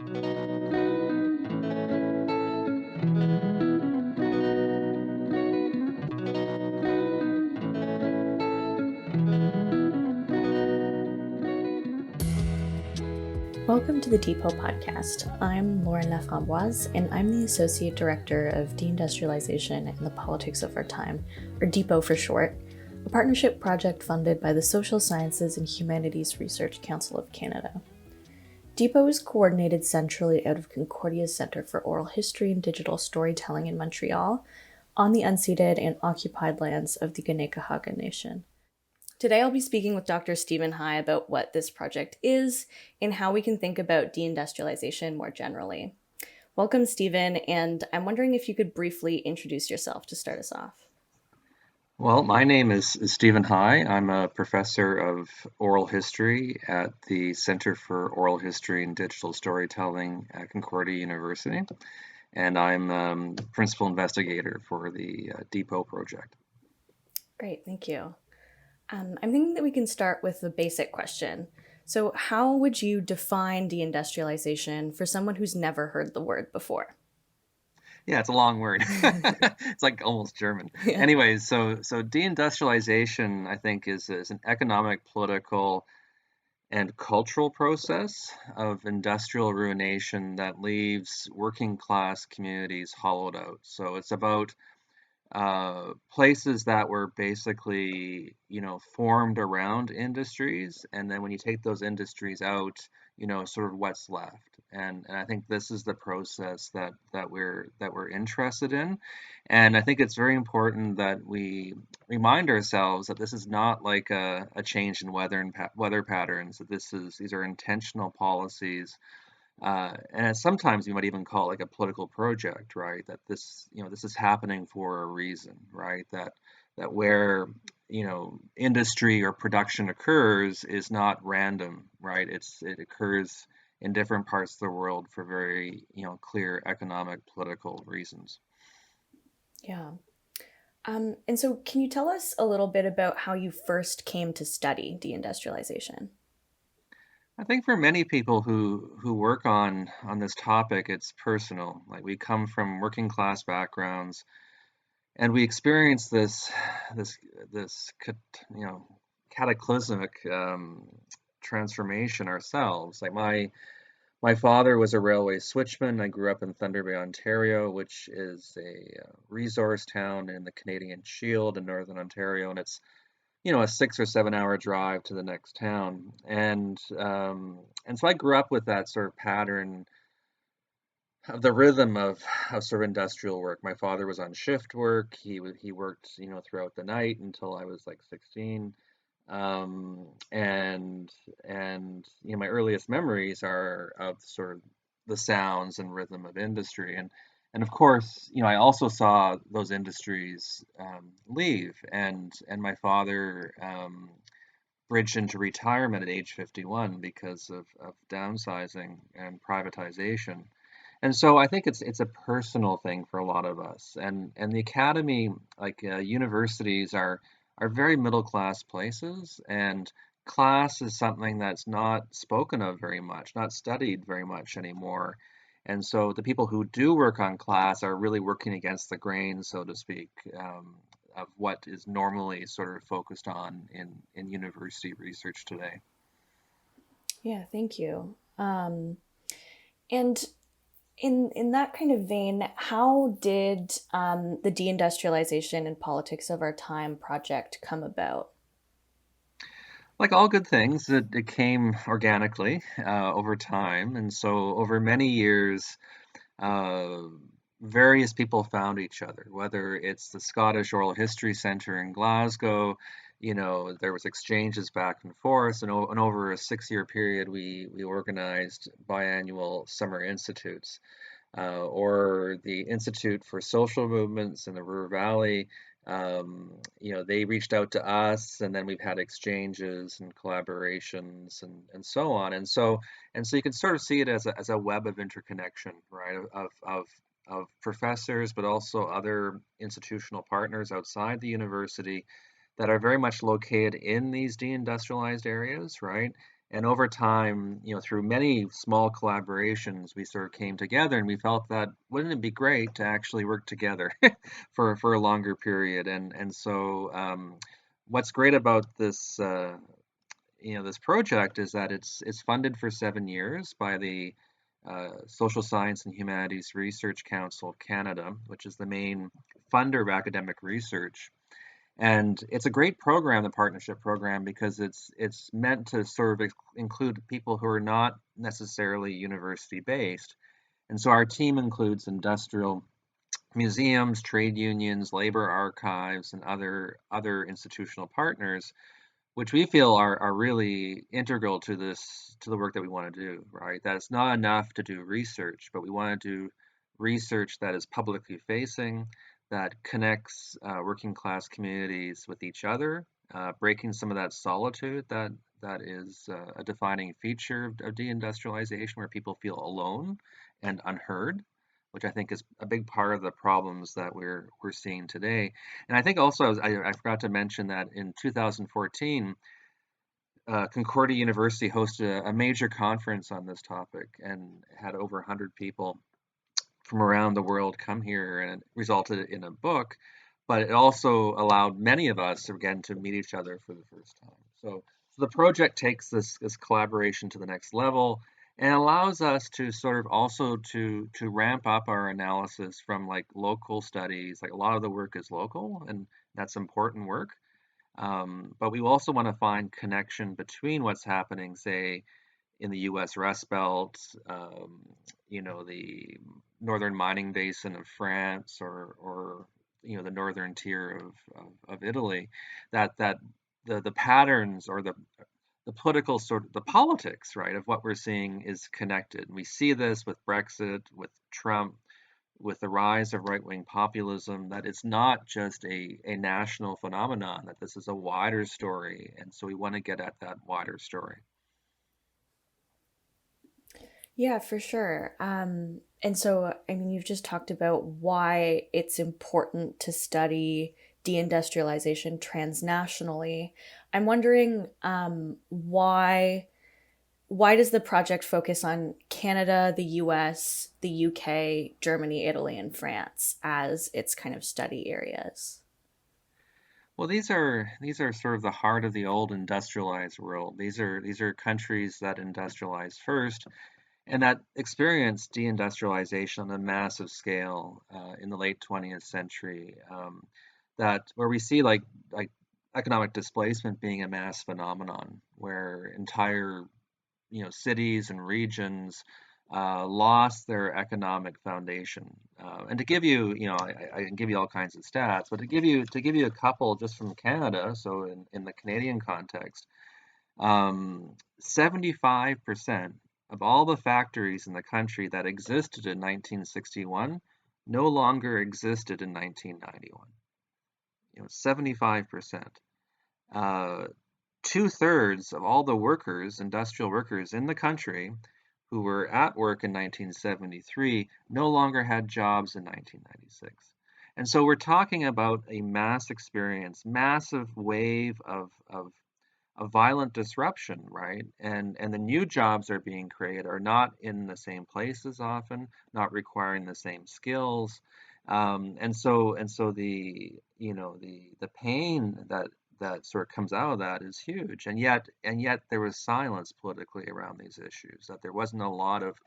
Welcome to the DePOT podcast. I'm Lauren Laframboise, and I'm the Associate Director of Deindustrialization and the Politics of Our Time, or DePOT for short, a partnership project funded by the Social Sciences and Humanities Research Council of Canada. DePOT is coordinated centrally out of Concordia's Centre for Oral History and Digital Storytelling in Montreal, on the unceded and occupied lands of the Kanien'kehá:ka Nation. Today I'll be speaking with Dr. Steven High about what this project is and how we can think about deindustrialization more generally. Welcome, Steven, and I'm wondering if you could briefly introduce yourself to start us off. Well, my name is Steven High. I'm a professor of oral history at the Center for Oral History and Digital Storytelling at Concordia University, and I'm principal investigator for the DePOT project. Great, thank you. I'm thinking that we can start with the basic question. So how would you define deindustrialization for someone who's never heard the word before? Yeah, it's a long word. It's like almost German. Yeah. Anyways, so deindustrialization, I think, is an economic, political, and cultural process of industrial ruination that leaves working class communities hollowed out. So it's about places that were basically, formed around industries, and then when you take those industries out, sort of what's left. And I think this is the process that we're interested in, and I think it's very important that we remind ourselves that this is not like a change in weather patterns. That these are intentional policies. And sometimes you might even call it like a political project, right? That this is happening for a reason, right? That where, industry or production occurs is not random, right? It occurs in different parts of the world for very, clear economic, political reasons. Yeah. And so can you tell us a little bit about how you first came to study deindustrialization? I think for many people who work on this topic, it's personal. Like, we come from working class backgrounds, and we experience this cataclysmic transformation ourselves. Like, my father was a railway switchman. I grew up in Thunder Bay, Ontario, which is a resource town in the Canadian Shield in northern Ontario, and it's a 6 or 7 hour drive to the next town. And so I grew up with that sort of pattern of the rhythm of sort of industrial work. My father was on shift work. He worked, throughout the night until I was like 16. And my earliest memories are of sort of the sounds and rhythm of industry. And of course, I also saw those industries leave, and my father bridged into retirement at age 51 because of downsizing and privatization. And so I think it's a personal thing for a lot of us. And the academy, like universities, are very middle class places, and class is something that's not spoken of very much, not studied very much anymore. And so the people who do work on class are really working against the grain, so to speak, of what is normally sort of focused on in university research today. Yeah, thank you. And in that kind of vein, how did the Deindustrialization and Politics of Our Time project come about? Like all good things, it came organically over time. And so over many years, uh, various people found each other, whether it's the Scottish Oral History Centre in Glasgow. There was exchanges back and forth, and over a 6 year period, we organized biannual summer institutes, or the Institute for Social Movements in the Ruhr Valley. They reached out to us, and then we've had exchanges and collaborations and so on. And so you can sort of see it as a web of interconnection, right? Of professors, but also other institutional partners outside the university that are very much located in these deindustrialized areas, right? And over time, through many small collaborations, we sort of came together and we felt that wouldn't it be great to actually work together for a longer period? And so what's great about this project is that it's funded for 7 years by the Social Science and Humanities Research Council of Canada, which is the main funder of academic research. And it's a great program, the partnership program, because it's meant to sort of include people who are not necessarily university based. And so our team includes industrial museums, trade unions, labor archives, and other institutional partners, which we feel are really integral to the work that we want to do, right? That it's not enough to do research, but we want to do research that is publicly facing, that connects working class communities with each other, breaking some of that solitude that is a defining feature of deindustrialization, where people feel alone and unheard, which I think is a big part of the problems that we're seeing today. And I think also I forgot to mention that in 2014, Concordia University hosted a major conference on this topic and had over 100 people from around the world come here, and it resulted in a book. But it also allowed many of us again to meet each other for the first time. So the project takes this collaboration to the next level and allows us to sort of also to ramp up our analysis from like local studies. Like a lot of the work is local, and that's important work. But we also want to find connection between what's happening, say, in the U.S. Rust Belt, the northern mining basin of France, or the northern tier of Italy, that the patterns or the political the politics, right, of what we're seeing is connected. We see this with Brexit, with Trump, with the rise of right-wing populism, that it's not just a national phenomenon, that this is a wider story. And so we want to get at that wider story. Yeah, for sure. And so, I mean, you've just talked about why it's important to study deindustrialization transnationally. I'm wondering why does the project focus on Canada, the US, the UK, Germany, Italy, and France as its kind of study areas? Well, these are sort of the heart of the old industrialized world. These are countries that industrialized first and that experienced deindustrialization on a massive scale in the late 20th century. That where we see like economic displacement being a mass phenomenon, where entire cities and regions lost their economic foundation. And to give you, I can give you all kinds of stats, but to give you a couple just from Canada, so in the Canadian context, 75% of all the factories in the country that existed in 1961 no longer existed in 1991. 75%. Uh, Two-thirds of all the workers, industrial workers in the country who were at work in 1973 no longer had jobs in 1996. And so we're talking about a mass experience, massive wave of violent disruption, right? And the new jobs are being created are not in the same places often, not requiring the same skills. And so the pain that sort of comes out of that is huge. And yet there was silence politically around these issues, that there wasn't a lot of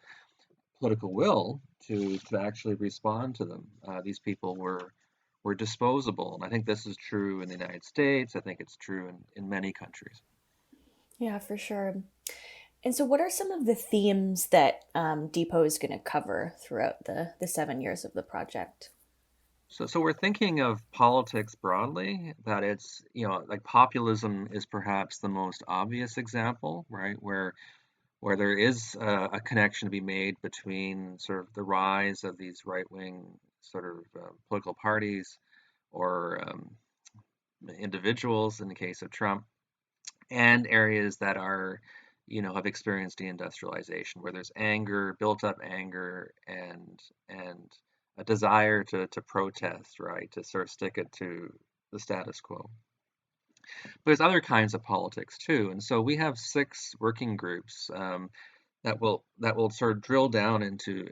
political will to actually respond to them. These people were disposable. And I think this is true in the United States. I think it's true in many countries. Yeah, for sure. And so, what are some of the themes that Depot is going to cover throughout the 7 years of the project? So we're thinking of politics broadly, that it's, like populism is perhaps the most obvious example, right? Where there is a connection to be made between sort of the rise of these right-wing sort of political parties or individuals in the case of Trump, and areas that are, have experienced deindustrialization, where there's anger, built up anger, and a desire to protest, right, to sort of stick it to the status quo. But there's other kinds of politics too, and so we have 6 working groups that will sort of drill down into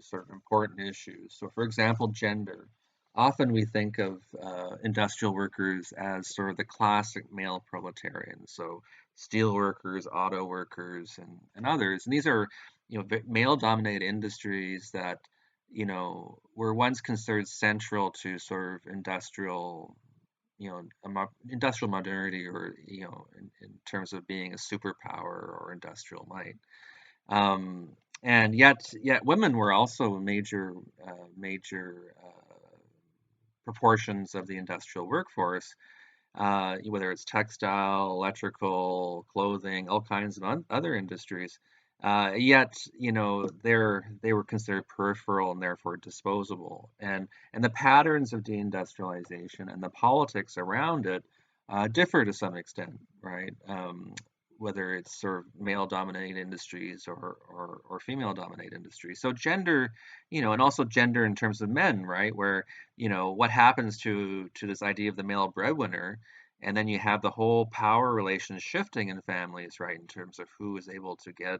sort of important issues. So, for example, gender. Often we think of industrial workers as sort of the classic male proletarian. So, steel workers, auto workers, and others. And these are, male-dominated industries that, were once considered central to sort of industrial modernity, or in terms of being a superpower or industrial might. Um, and yet women were also major proportions of the industrial workforce, whether it's textile, electrical, clothing, all kinds of other industries. Yet, they were considered peripheral and therefore disposable. And the patterns of deindustrialization and the politics around it differ to some extent, right? Whether it's sort of male-dominated industries or female-dominated industries. So gender, and also gender in terms of men, right? Where, what happens to this idea of the male breadwinner, and then you have the whole power relations shifting in families, right, in terms of who is able to get,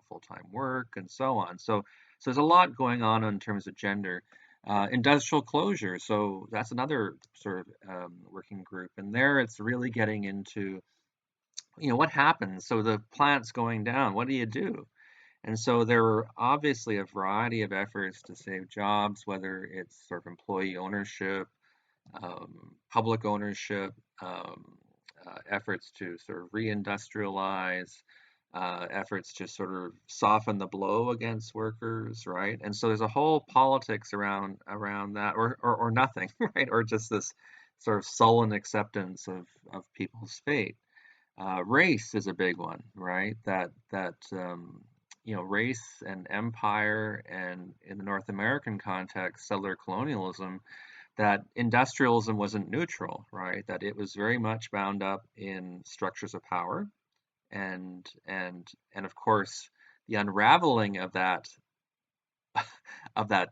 full-time work and so on. So there's a lot going on in terms of gender. Industrial closure, so that's another sort of working group, and there it's really getting into, what happens. So the plant's going down. What do you do? And so there are obviously a variety of efforts to save jobs, whether it's sort of employee ownership, public ownership, efforts to sort of reindustrialize, efforts to sort of soften the blow against workers, right? And so there's a whole politics around that, or nothing, right? Or just this sort of sullen acceptance of people's fate. Race is a big one, right? Race and empire, and in the North American context, settler colonialism, that industrialism wasn't neutral, right? That it was very much bound up in structures of power, and of course the unraveling of that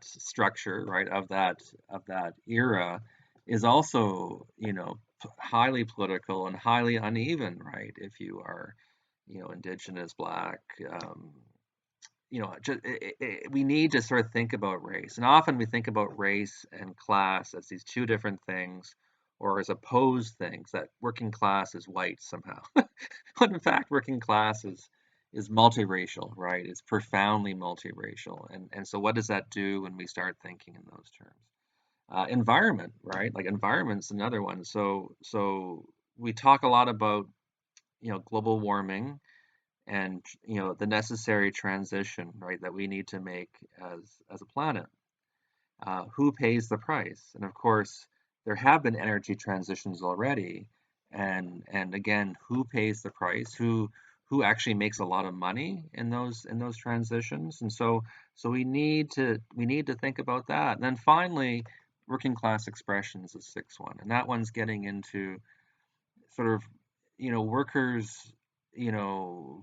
structure, right? Of that era is also, highly political and highly uneven, right? If you are, indigenous, black, we need to sort of think about race. And often we think about race and class as these two different things, or as opposed things, that working class is white somehow. But in fact, working class is multiracial, right? It's profoundly multiracial. And so what does that do when we start thinking in those terms? Environment, right? Like environment's another one. So we talk a lot about, global warming, and the necessary transition, right, that we need to make as a planet. Who pays the price? And of course, there have been energy transitions already, and again, who pays the price? Who actually makes a lot of money in those transitions? And so we need to think about that. And then finally, working class expressions is 6th one, and that one's getting into sort of, workers,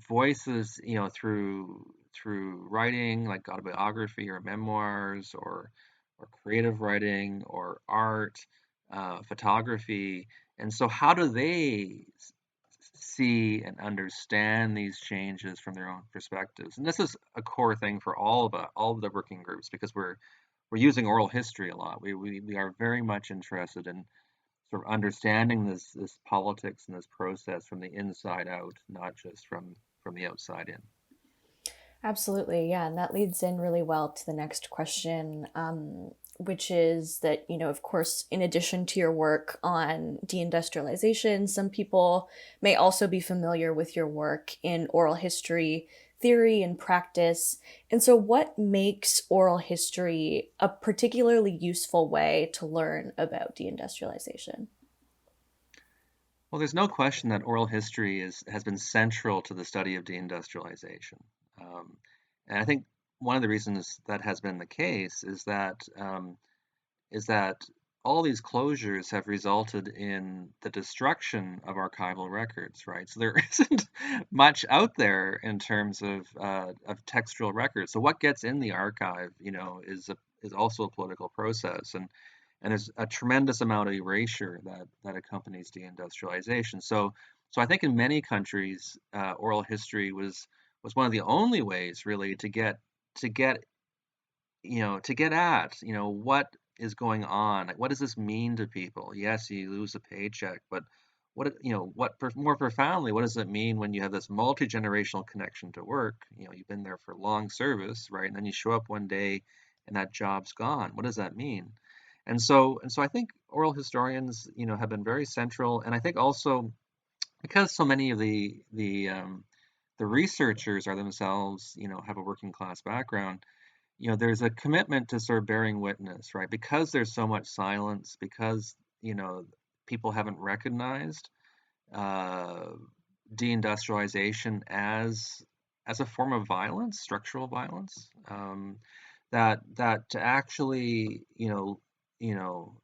voices, through writing, like autobiography or memoirs, or creative writing, or art, photography. And so how do they see and understand these changes from their own perspectives? And this is a core thing for all of the working groups, because we're using oral history a lot. We are very much interested in sort of understanding this politics and this process from the inside out, not just from the outside in. Absolutely, yeah, and that leads in really well to the next question, which is that, of course, in addition to your work on deindustrialization, some people may also be familiar with your work in oral history theory and practice. And so, what makes oral history a particularly useful way to learn about deindustrialization? Well, there's no question that oral history has been central to the study of deindustrialization. Um, and I think one of the reasons that has been the case is that all these closures have resulted in the destruction of archival records, right? So there isn't much out there in terms of textual records. So what gets in the archive, is also a political process, and there's a tremendous amount of erasure that accompanies deindustrialization. So I think in many countries, oral history was one of the only ways really to get to get at, what is going on? Like, what does this mean to people? Yes, you lose a paycheck, but more profoundly, what does it mean when you have this multi-generational connection to work? You've been there for long service, right? And then you show up one day and that job's gone. What does that mean? And so I think oral historians, have been very central. And I think also because so many of the researchers are themselves, have a working class background, there's a commitment to sort of bearing witness, right? Because there's so much silence, because, people haven't recognized uh, deindustrialization as a form of violence, structural violence, that to actually, you know,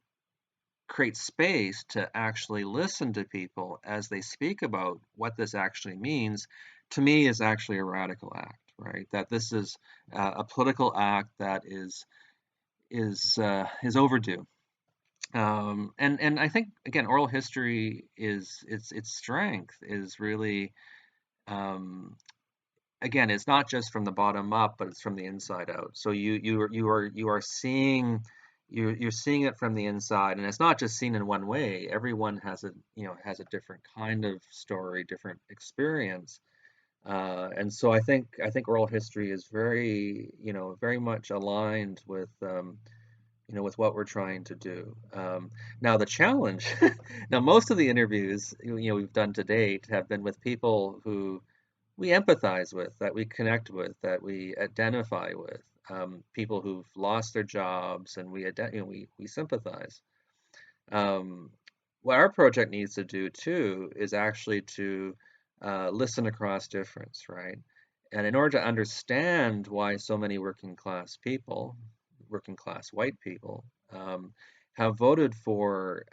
create space to actually listen to people as they speak about what this actually means, to me is actually a radical act, right? That this is a political act that is overdue. And I think again, oral history is its strength is really um, again, it's not just from the bottom up, but it's from the inside out. So you are seeing you're seeing it from the inside, and it's not just seen in one way. Everyone has a different kind of story, different experience, and so I think oral history is very much aligned with what we're trying to do. Now the challenge, now most of the interviews we've done to date have been with people who we empathize with, that we connect with, that we identify with, people who've lost their jobs, and we sympathize. Um, what our project needs to do too is actually to listen across difference, right? And in order to understand why so many working class people, working class white people, have voted for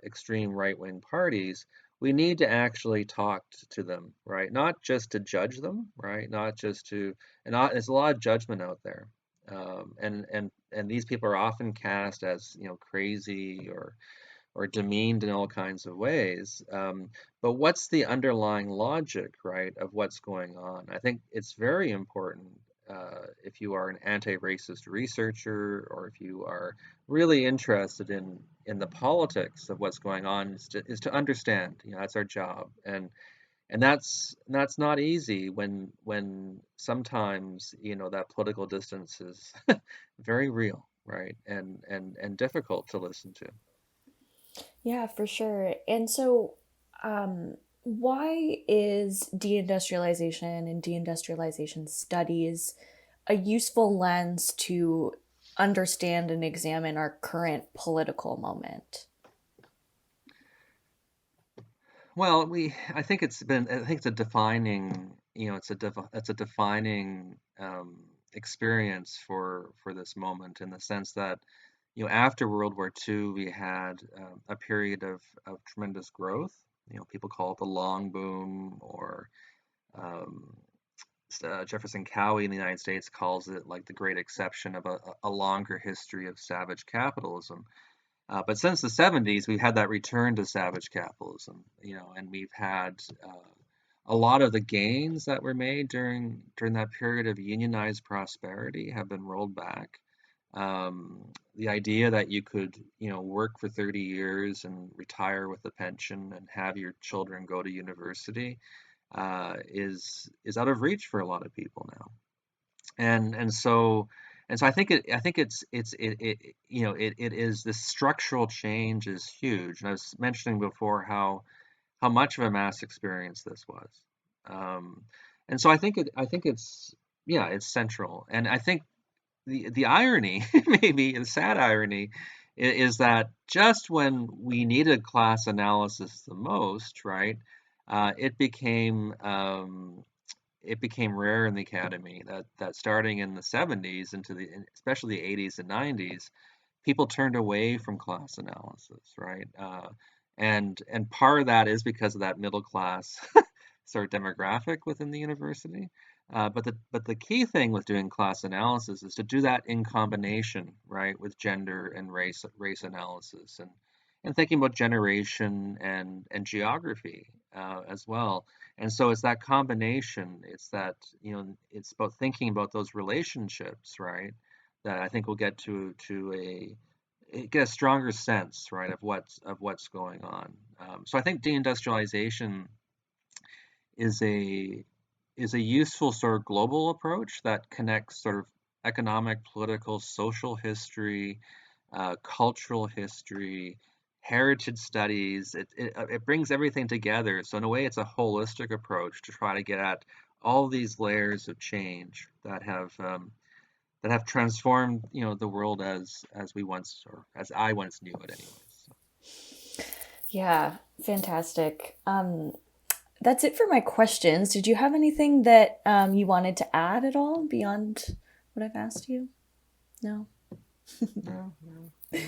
extreme right wing parties, we need to actually talk to them, right? Not just to judge them, right? Not just to, and there's a lot of judgment out there. And these people are often cast as crazy or demeaned in all kinds of ways. But what's the underlying logic, right, of what's going on? I think it's very important if you are an anti-racist researcher or if you are really interested in the politics of what's going on, is to understand. That's our job, and that's not easy when sometimes that political distance is very real, right, and difficult to listen to. Yeah, for sure. And so, why is deindustrialization and deindustrialization studies a useful lens to understand and examine our current political moment? Well, I think it's a defining, it's a defining experience for this moment in the sense that, after World War II, we had a period of tremendous growth. People call it the long boom, or um, Jefferson Cowie in the United States calls it like the great exception of a longer history of savage capitalism. But since the 70s, we've had that return to savage capitalism, and we've had a lot of the gains that were made during that period of unionized prosperity have been rolled back. The idea that you could, work for 30 years and retire with a pension and have your children go to university is out of reach for a lot of people now. And so I think it is, this structural change is huge. And I was mentioning before how much of a mass experience this was. Um, and so I think it's yeah, it's central. And I think the irony, maybe the sad irony, is that just when we needed class analysis the most, right, it became rare in the academy that starting in the 70s into especially the 80s and 90s, people turned away from class analysis, right? And part of that is because of that middle class sort of demographic within the university. But the key thing with doing class analysis is to do that in combination, right, with gender and race analysis, and thinking about generation and geography as well. And so it's that combination. It's that, it's about thinking about those relationships, right, that I think will get a stronger sense, right, of what's going on. So I think deindustrialization is a useful sort of global approach that connects sort of economic, political, social history, cultural history, heritage studies. It brings everything together. So in a way, it's a holistic approach to try to get at all these layers of change that have transformed, the world as we once, or as I once knew it, anyways. So. Yeah, fantastic. That's it for my questions. Did you have anything that you wanted to add at all beyond what I've asked you? No? No, no, no.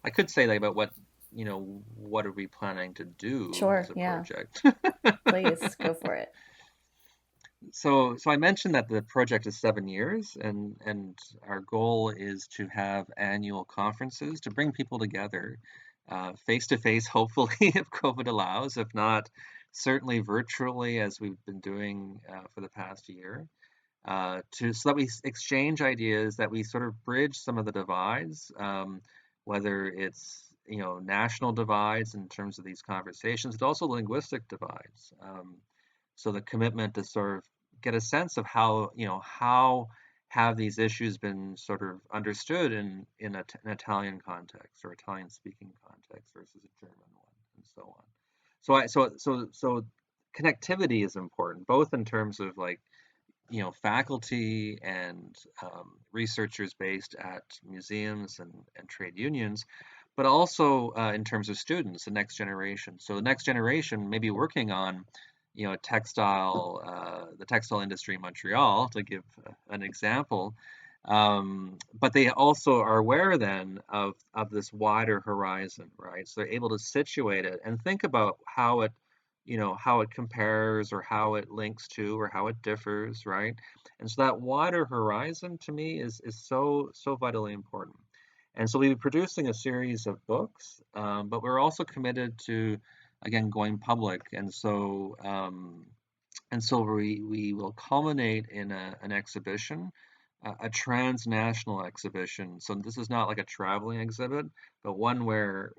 I could say like about what are we planning to do Sure, as a yeah. project. Please, go for it. So I mentioned that the project is 7 years, and our goal is to have annual conferences to bring people together, face to face, hopefully, if COVID allows. If not, certainly virtually, as we've been doing for the past year, so that we exchange ideas, that we sort of bridge some of the divides, whether it's national divides in terms of these conversations, but also linguistic divides. So the commitment to sort of get a sense of how have these issues been sort of understood in an Italian context or Italian speaking context versus a German one, and so on. So connectivity is important, both in terms of like faculty and researchers based at museums and trade unions, but also in terms of students, the next generation. So the next generation may be working on the textile industry in Montreal, to give an example. But they also are aware then of this wider horizon, right? So they're able to situate it and think about how it compares, or how it links to, or how it differs, right? And so that wider horizon to me is so vitally important. And so we'll be producing a series of books, but we're also committed to, again, going public. And so we will culminate in an exhibition, a transnational exhibition. So this is not like a traveling exhibit, but one where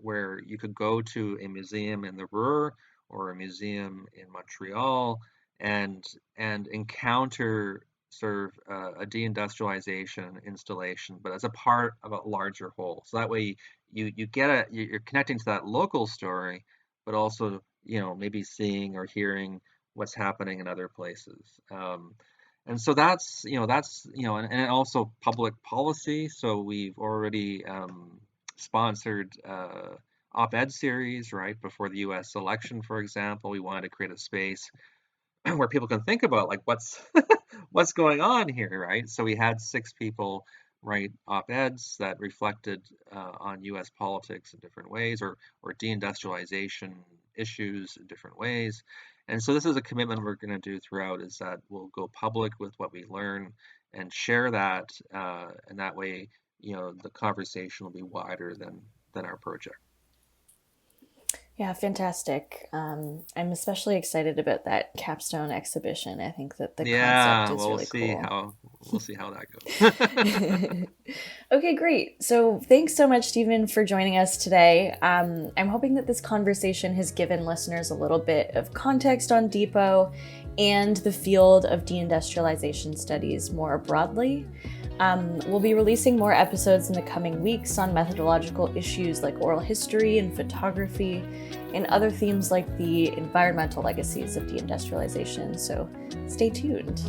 you could go to a museum in the Ruhr or a museum in Montreal and encounter sort of a deindustrialization installation, but as a part of a larger whole. So that way you're connecting to that local story, but also maybe seeing or hearing what's happening in other places. And so and also public policy. So we've already sponsored op-ed series, right, before the U.S. election, for example. We wanted to create a space where people can think about like what's going on here, right? So we had 6 people write op-eds that reflected on U.S. politics in different ways, or deindustrialization issues in different ways. And so this is a commitment we're going to do throughout, is that we'll go public with what we learn and share that, and that way, the conversation will be wider than our project. Yeah, fantastic. I'm especially excited about that capstone exhibition. I think that the concept Yeah, is well, really cool. we'll see how that goes. Okay, great. So thanks so much, Stephen, for joining us today. I'm hoping that this conversation has given listeners a little bit of context on DePOT and the field of deindustrialization studies more broadly. We'll be releasing more episodes in the coming weeks on methodological issues like oral history and photography, and other themes like the environmental legacies of deindustrialization. So stay tuned.